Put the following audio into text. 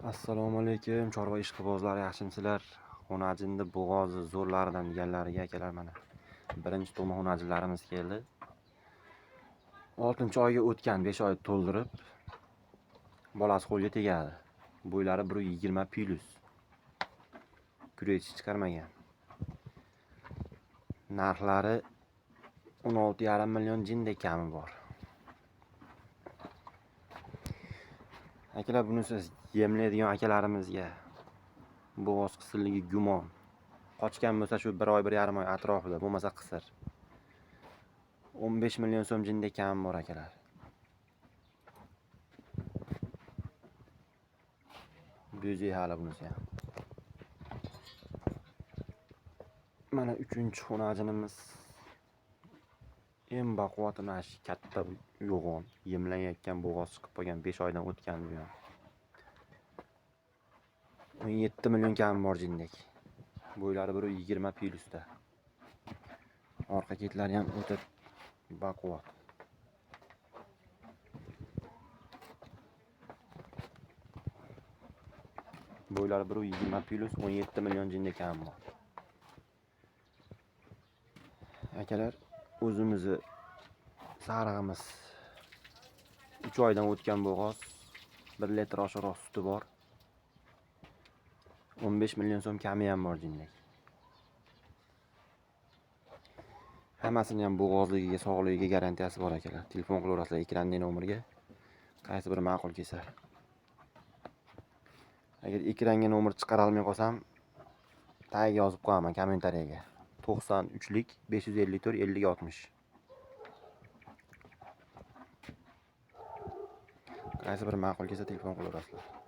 Assalomu alaykum, chorva ishqibozlari, yaxshimisizlar? Xonajinni bo'g'ozi zo'rlaridan deganlariga akalar, mana birinchi tug'ma xonajilarimiz keldi. 6-oyga o'tgan, 5 oy to'ldirib bolasi qo'lga tegadi. Bo'ylari 120 plus. Kurech chiqarmagan. Narxlari 16,5 million jindek kami bor. Akalar, bunisi yemlaydigan akalarimizga bo'g'oz qisirligi gumon. Qochgan bo'lsa shu 1 oy, 1,5 oy atrofida, bo'lmasa qisir. 15 million so'm jindek kami bor akalar. Bo'zi hali bunisi ham. Mana 3-xonajinimiz. Eng baquvvat mana shu katta yo'g'on, yemlanayotgan bo'g'oz chiqib qolgan, 5 oydan o'tgan bu ham. 17 million kami bor jindek. Bo'ylari 120 plusda. Orqa ketlari ham o'ta baquvvat. Bo'ylari 120 plus, 17 million jindek kami bor. Akalar, o'zimizni sarig'imiz 3 oydan o'tgan bo'g'oz, 1 litr oshiqroq suti bor. 15 million so'm kami ham bor jindek. Hammasini ham bo'g'ozligiga, sog'ligiga garantiyasi bor akalar. Telefon qilaverasizlar ekrandagi nomerga. Qaysi biri ma'qul kelsa. Agar ekranga nomer chiqara olmay qolsam, tagiga yozib qo'yaman kommentariyaga. 93lik 554 50 60. Qaysi biri ma'qul kelsa telefon qilaverasizlar.